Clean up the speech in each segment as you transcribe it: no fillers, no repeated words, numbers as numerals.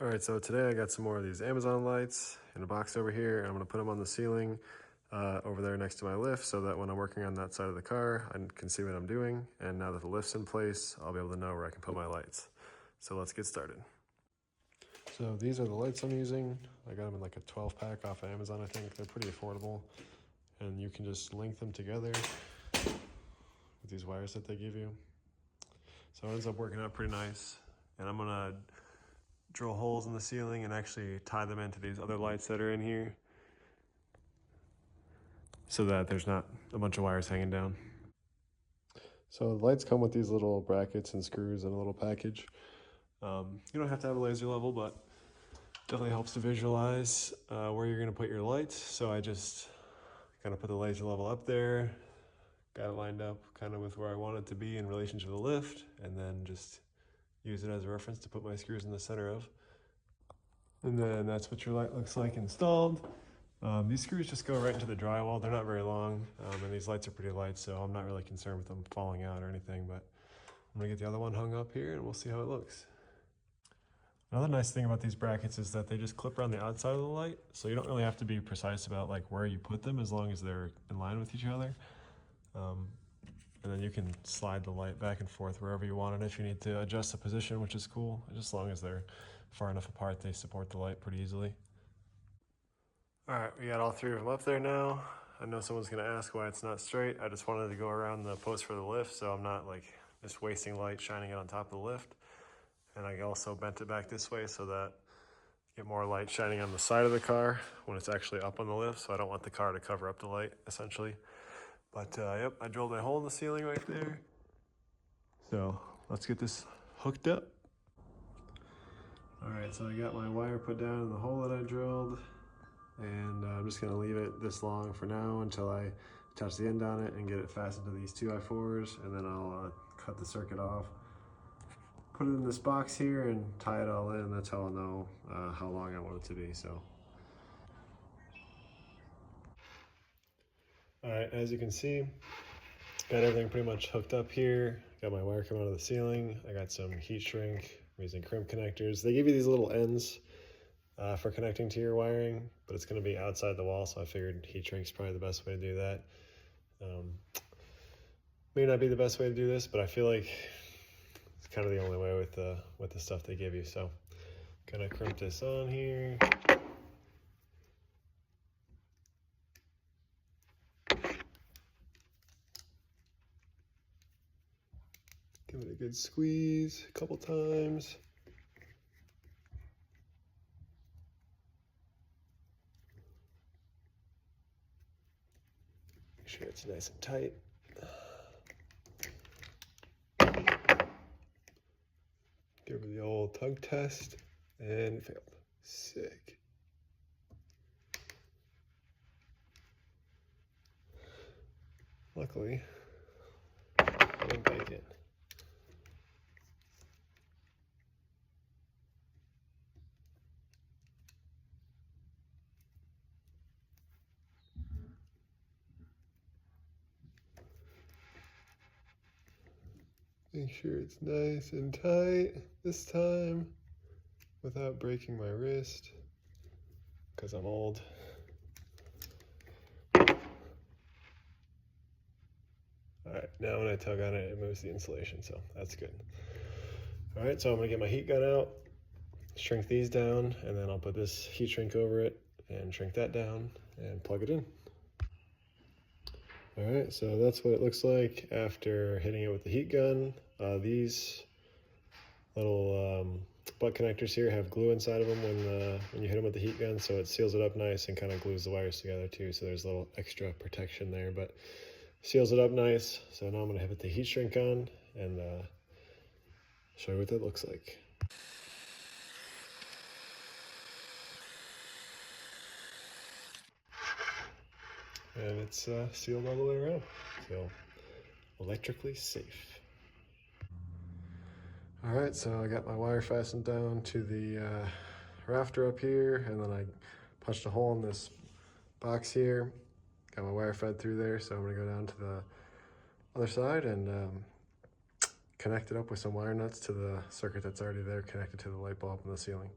All right, so today I got some more of these Amazon lights in a box over here, and I'm gonna put them on the ceiling over there next to my lift so that when I'm working on that side of the car, I can see what I'm doing. And now that the lift's in place, I'll be able to know where I can put my lights. So let's get started. So these are the lights I'm using. I got them in like a 12 pack off of Amazon, I think. They're pretty affordable. And you can just link them together with these wires that they give you. So it ends up working out pretty nice. And I'm gonna drill holes in the ceiling and actually tie them into these other lights that are in here so that there's not a bunch of wires hanging down. So the lights come with these little brackets and screws in a little package. You don't have to have a laser level, but definitely helps to visualize where you're gonna put your lights. So I just kind of put the laser level up there, got it lined up kind of with where I want it to be in relation to the lift, and then just use it as a reference to put my screws in the center of. And then that's what your light looks like installed. These screws just go right into the drywall. They're not very long, and these lights are pretty light, so I'm not really concerned with them falling out or anything, but I'm gonna get the other one hung up here and we'll see how it looks. Another nice thing about these brackets is that they just clip around the outside of the light, so you don't really have to be precise about like where you put them as long as they're in line with each other. And then you can slide the light back and forth wherever you want it if you need to adjust the position, which is cool. Just as long as they're far enough apart, they support the light pretty easily. All right, we got all three of them up there now. I know someone's gonna ask why it's not straight. I just wanted to go around the post for the lift so I'm not like just wasting light shining it on top of the lift. And I also bent it back this way so that I get more light shining on the side of the car when it's actually up on the lift, so I don't want the car to cover up the light, essentially. But yep, I drilled a hole in the ceiling right there. So let's get this hooked up. All right, so I got my wire put down in the hole that I drilled, and I'm just gonna leave it this long for now until I attach the end on it and get it fastened to these 2x4s, and then I'll cut the circuit off, put it in this box here and tie it all in. That's how I'll know how long I want it to be. So, all right, as you can see, got everything pretty much hooked up here. Got my wire coming out of the ceiling. I got some heat shrink. I'm using crimp connectors. They give you these little ends for connecting to your wiring, but it's going to be outside the wall, so I figured heat shrink's probably the best way to do that. May not be the best way to do this, but I feel like it's kind of the only way with the stuff they give you. So, gonna crimp this on here. Give it a good squeeze a couple times. Make sure it's nice and tight. Give her the old tug test, and failed. Sick. Luckily, I didn't break it. Make sure it's nice and tight this time without breaking my wrist, because I'm old. All right, now when I tug on it, it moves the insulation, so that's good. All right, so I'm gonna get my heat gun out, shrink these down, and then I'll put this heat shrink over it and shrink that down and plug it in. All right, so that's what it looks like after hitting it with the heat gun. These little butt connectors here have glue inside of them when you hit them with the heat gun, so it seals it up nice and kind of glues the wires together too, so there's a little extra protection there, but seals it up nice. So now I'm gonna hit the heat shrink on and show you what that looks like. And it's sealed all the way around, so electrically safe. All right, so I got my wire fastened down to the rafter up here, and then I punched a hole in this box here. Got my wire fed through there, so I'm gonna go down to the other side and connect it up with some wire nuts to the circuit that's already there connected to the light bulb in the ceiling.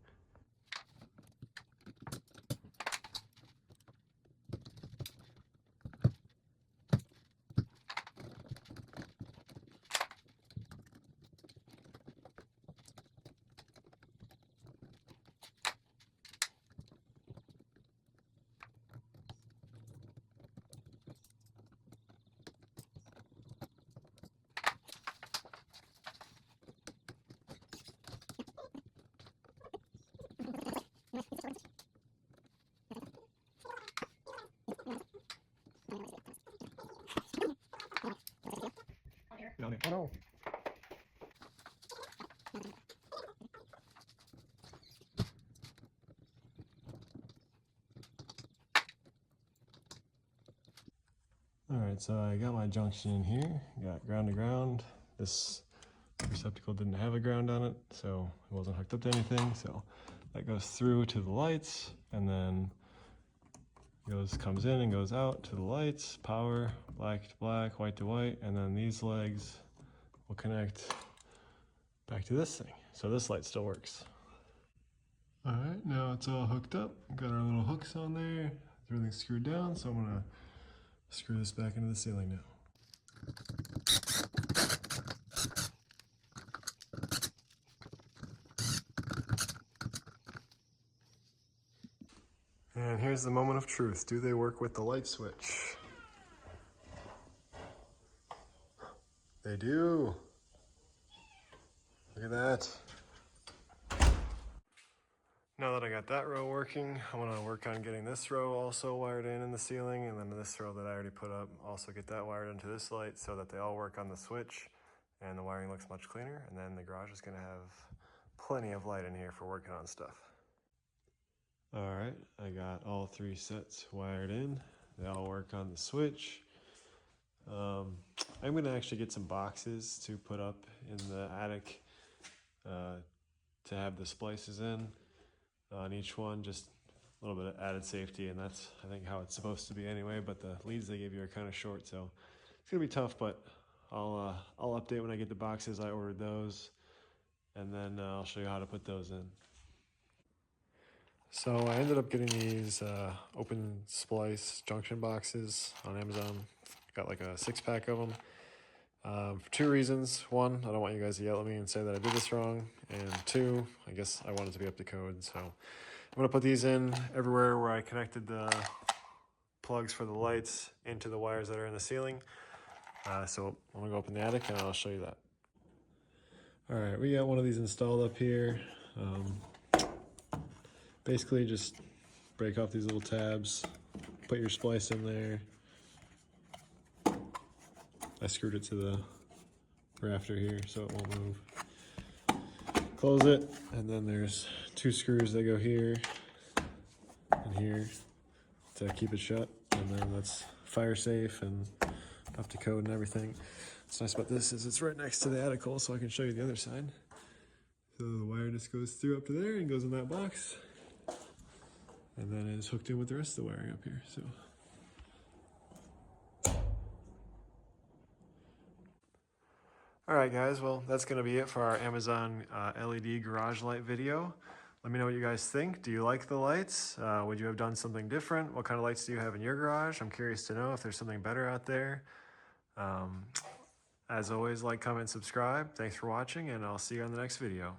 All right, so I got my junction in here, got ground to ground. This receptacle didn't have a ground on it, so it wasn't hooked up to anything. So that goes through to the lights, and then comes in and goes out to the lights, power, black to black, white to white, and then these legs will connect back to this thing. So this light still works. All right, now it's all hooked up. Got our little hooks on there. Everything's screwed down, so I'm gonna screw this back into the ceiling now. And here's the moment of truth. Do they work with the light switch? They do. Look at that. Now that I got that row working, I want to work on getting this row also wired in the ceiling, and then this row that I already put up, also get that wired into this light so that they all work on the switch and the wiring looks much cleaner, and then the garage is going to have plenty of light in here for working on stuff. All right, I got all 3 sets wired in. They all work on the switch. I'm going to actually get some boxes to put up in the attic to have the splices in on each one, just a little bit of added safety, and that's, I think, how it's supposed to be anyway, but the leads they give you are kind of short, so it's going to be tough, but I'll update when I get the boxes. I ordered those, and then I'll show you how to put those in. So I ended up getting these open splice junction boxes on Amazon. Got like a 6-pack of them for 2 reasons. 1, I don't want you guys to yell at me and say that I did this wrong. And 2, I guess I want it to be up to code. So I'm going to put these in everywhere where I connected the plugs for the lights into the wires that are in the ceiling. So I'm going to go up in the attic and I'll show you that. All right, we got one of these installed up here. Basically just break off these little tabs, put your splice in there. I screwed it to the rafter here so it won't move. Close it, and then there's 2 screws that go here and here to keep it shut, and then that's fire safe and up to code and everything. What's nice about this is it's right next to the attic hole, so I can show you the other side. So the wire just goes through up to there and goes in that box. And then it's hooked in with the rest of the wiring up here. So, all right, guys. Well, that's going to be it for our Amazon LED garage light video. Let me know what you guys think. Do you like the lights? Would you have done something different? What kind of lights do you have in your garage? I'm curious to know if there's something better out there. As always, like, comment, subscribe. Thanks for watching, and I'll see you on the next video.